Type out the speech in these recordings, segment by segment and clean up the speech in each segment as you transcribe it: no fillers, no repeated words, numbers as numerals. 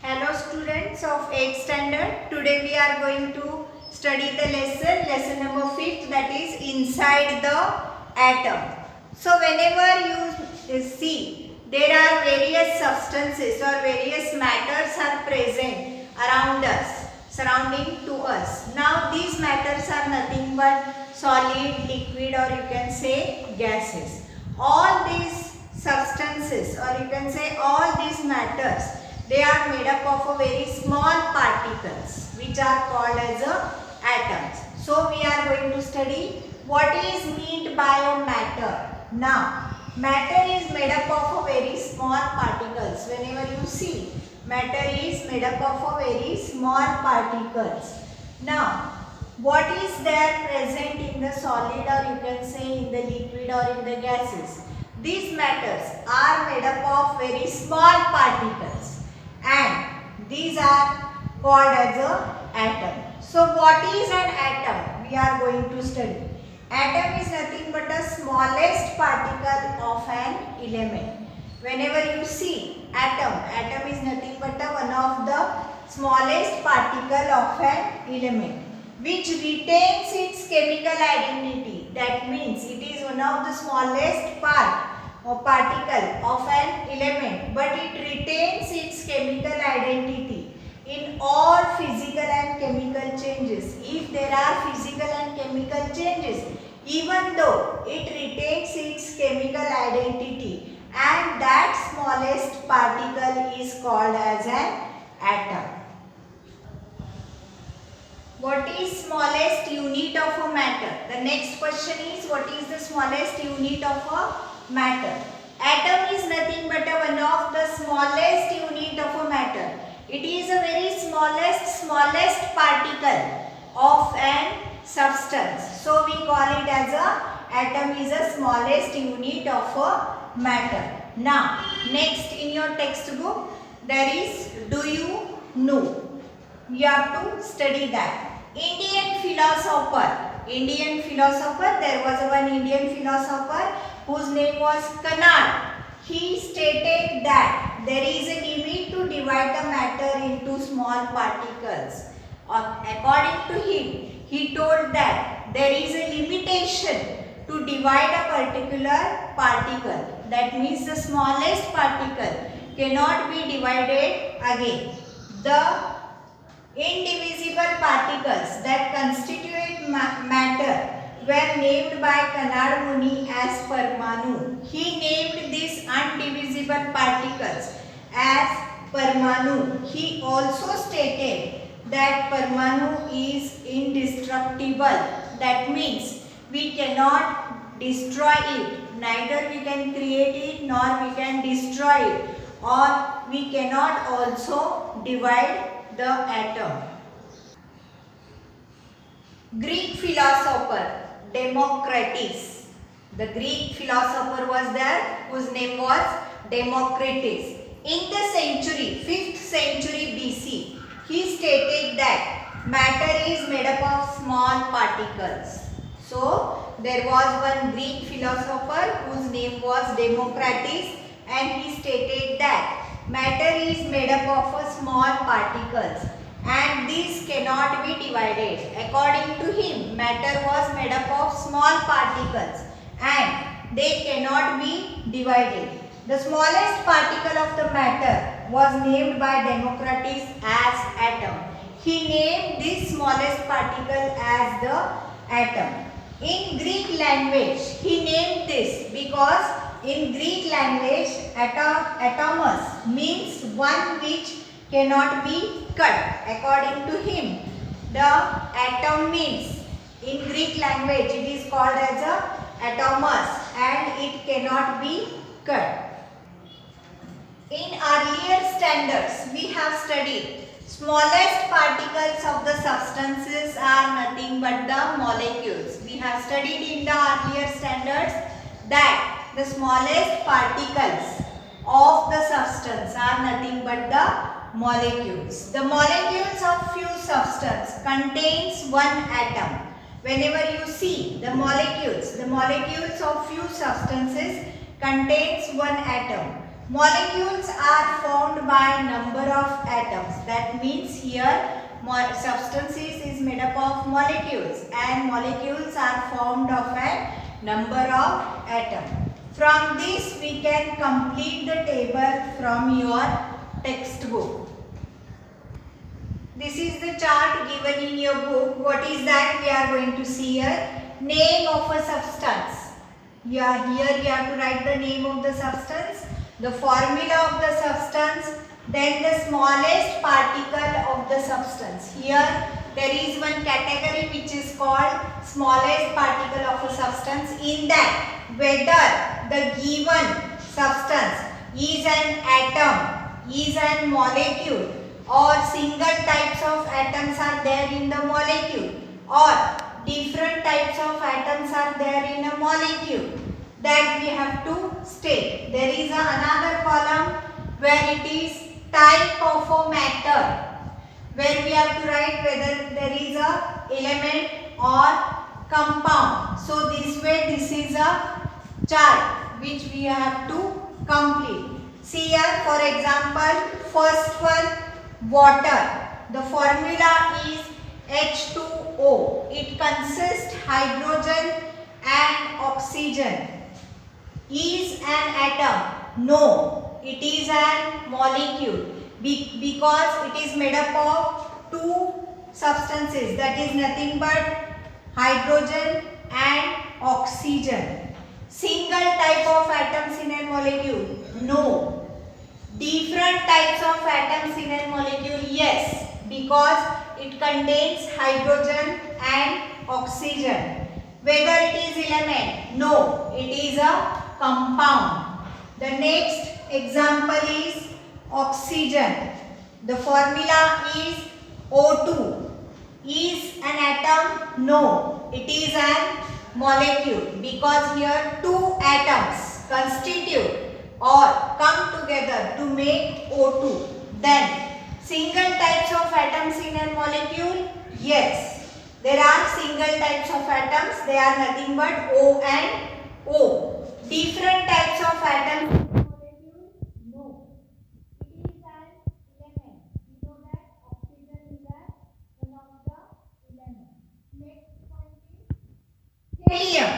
Hello students of 8th standard. Today we are going to study the lesson number 5th, that is inside the atom. So whenever you see there are various substances or various matters are present around us, surrounding to us. Now these matters are nothing but solid, liquid, or you can say gases. All these substances or you can say all these matters, they are made up of a very small particles which are called as atoms. So we are going to study what is meant by a matter. Now matter is made up of a very small particles. Whenever you see, matter is made up of a very small particles. Now what is there present in the solid, or you can say in the liquid or in the gases? These matters are made up of very small particles, and these are called as a atom. So what is an atom? We are going to study. Atom is nothing but the smallest particle of an element. Whenever you see atom is nothing but one of the smallest particle of an element which retains its chemical identity. That means it is one of the smallest part or particle of an element, but it retains its chemical identity in all physical and chemical changes. If there are physical and chemical changes, even though it retains its chemical identity, and that smallest particle is called as an atom. What is smallest unit of a matter? The next question is, what is the smallest unit of a matter? Atom is nothing but one of the smallest unit of a matter. It is a very smallest particle of an substance. So we call it as a atom is the smallest unit of a matter. Now next in your textbook there is do you know? You have to study that. Indian philosopher, there was one Indian philosopher whose name was Kanad. He stated that there is a limit to divide the matter into small particles. According to him, he told that there is a limitation to divide a particular particle. That means the smallest particle cannot be divided again. The indivisible particles that constitute matter were named by Kanad Muni as Parmanu. He named these undivisible particles as Parmanu. He also stated that Parmanu is indestructible. That means we cannot destroy it. Neither we can create it nor we can destroy it, or we cannot also divide the atom. Greek philosopher Democritus. The Greek philosopher was there whose name was Democritus. In the 5th century BC, he stated that matter is made up of small particles. So there was one Greek philosopher whose name was Democritus, and he stated that matter is made up of small particles and these cannot be divided. According to him, matter was made up of small particles and they cannot be divided. The smallest particle of the matter was named by Democritus as atom. He named this smallest particle as the atom. In Greek language, he named this because in Greek language, atomos means one which cannot be cut. According to him, the atom means in Greek language it is called as a atomos and it cannot be cut. In earlier standards, we have studied smallest particles of the substances are nothing but the molecules. We have studied in the earlier standards that the smallest particles of the substance are nothing but the molecules. The molecules of few substance contains one atom. Whenever you see the molecules of few substances contains one atom. Molecules are formed by number of atoms. That means here substances is made up of molecules, and molecules are formed of a number of atoms. From this we can complete the table from your textbook. This is the chart given in your book. What is that? We are going to see here. Name of a substance. Here you have to write the name of the substance, the formula of the substance, then the smallest particle of the substance. Here there is one category which is called smallest particle of a substance. In that, whether the given substance is an atom, is a molecule, or single types of atoms are there in the molecule, or different types of atoms are there in a molecule, that we have to state. There is another column where it is type of a matter, where we have to write whether there is a element or compound. So this way, this is a chart which we have to complete. See here, for example, first one, water. The formula is H2O. It consists hydrogen and oxygen. Is an atom? No, it is a molecule because it is made up of two substances, that is nothing but hydrogen and oxygen. Single type of atoms in a molecule? No. Different types of atoms in a molecule? Yes, because it contains hydrogen and oxygen. Whether it is element? No, it is a compound. The next example is oxygen. The formula is O2. Is an atom? No, it is an molecule because here two atoms constitute or come together to make O2. Then single types of atoms in a molecule? Yes, there are single types of atoms. They are nothing but O and O. Different types of atoms in a molecule? No. It is an element. We know that oxygen is one of the elements. Next point is helium.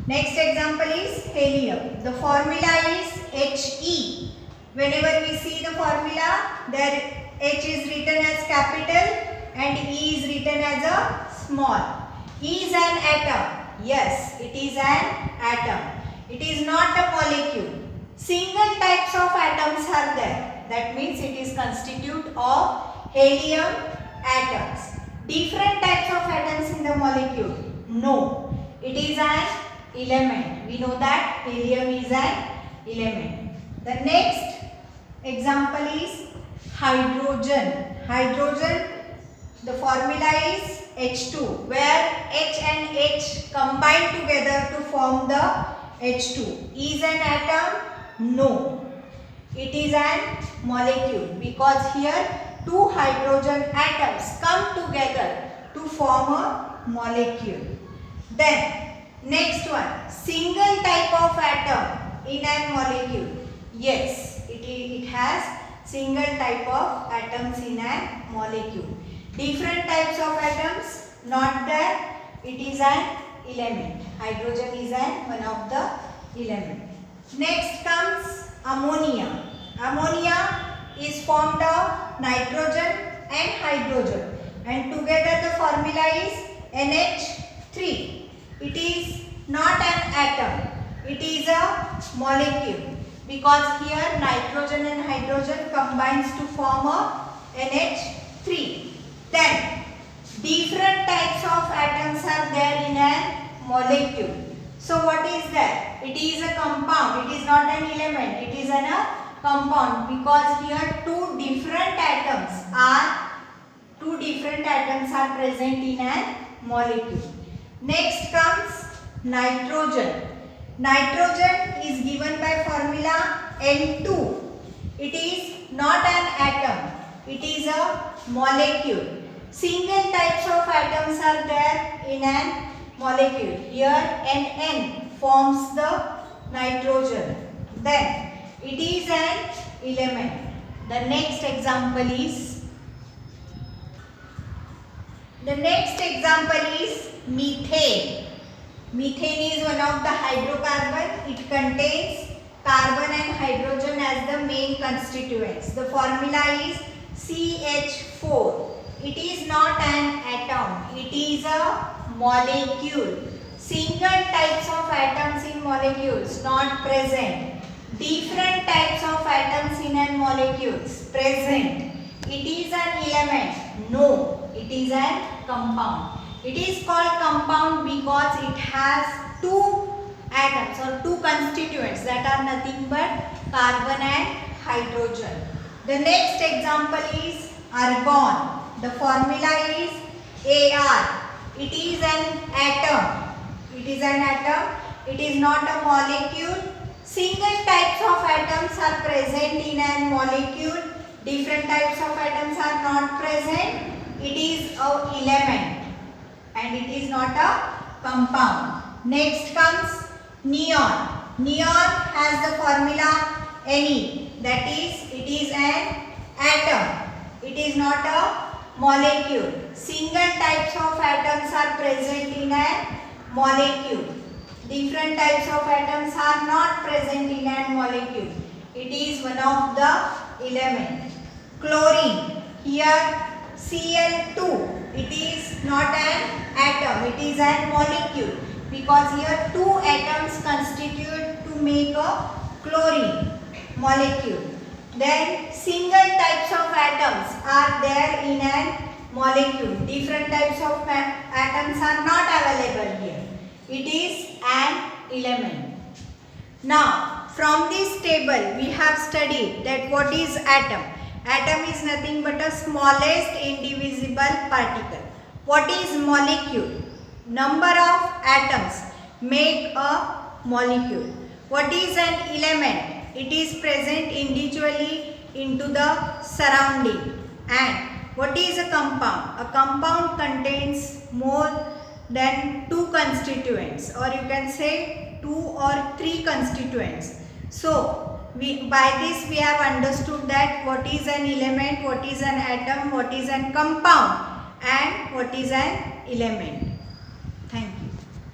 Next example is helium. The formula is He. Whenever we see the formula, there H is written as capital and E is written as a small. E is an atom. Yes, it is an atom. It is not a molecule. Single types of atoms are there. That means it is constitute of helium atoms. Different types of atoms in the molecule? No. It is an element. We know that helium is an element. The next example is hydrogen. Hydrogen, the formula is H2, where H and H combine together to form the H2. Is an atom? No. It is an molecule because here two hydrogen atoms come together to form a molecule. Then next one, single type of atom in a molecule. Yes, it has single type of atoms in a molecule. Different types of atoms, not there. It is an element. Hydrogen is one of the element. Next comes ammonia. Ammonia is formed of nitrogen and hydrogen, and together the formula is NH3. It is not an atom. It is a molecule because here nitrogen and hydrogen combines to form a NH3. Then different types of atoms are there in a molecule. So what is that? It is a compound. It is not an element. It is a compound because here two different atoms are present in a molecule. Next comes nitrogen. Nitrogen is given by formula N2. It is not an atom. It is a molecule. Single types of atoms are there in a molecule. Here NN forms the nitrogen. Then it is an element. The next example is The next example is methane. Methane is one of the hydrocarbon. It contains carbon and hydrogen as the main constituents. The formula is CH4. It is not an atom. It is a molecule. Single types of atoms in molecules not present. Different types of atoms in an molecules present. It is an element. No, it is an compound. It is called compound because it has two atoms or two constituents that are nothing but carbon and hydrogen. The next example is argon. The formula is Ar. It is an atom. It is an atom. It is not a molecule. Single types of atoms are present in a molecule. Different types of atoms are not present. It is an element and it is not a compound. Next comes neon. Neon has the formula Ne. That is, it is an atom. It is not a molecule. Single types of atoms are present in a molecule. Different types of atoms are not present in a molecule. It is one of the element. Chlorine. Here Cl2. It is not an atom. It is a molecule because here two atoms constitute to make a chlorine molecule. Then single types of atoms are there in a molecule. Different types of atoms are not available here. It is an element. Now, from this table we have studied that what is atom. Atom is nothing but a smallest indivisible particle. What is molecule? Number of atoms make a molecule. What is an element? It is present individually into the surrounding. And what is a compound? A compound contains more than two constituents, or you can say two or three constituents. So by this we have understood that what is an element, what is an atom, what is an compound and what is an element.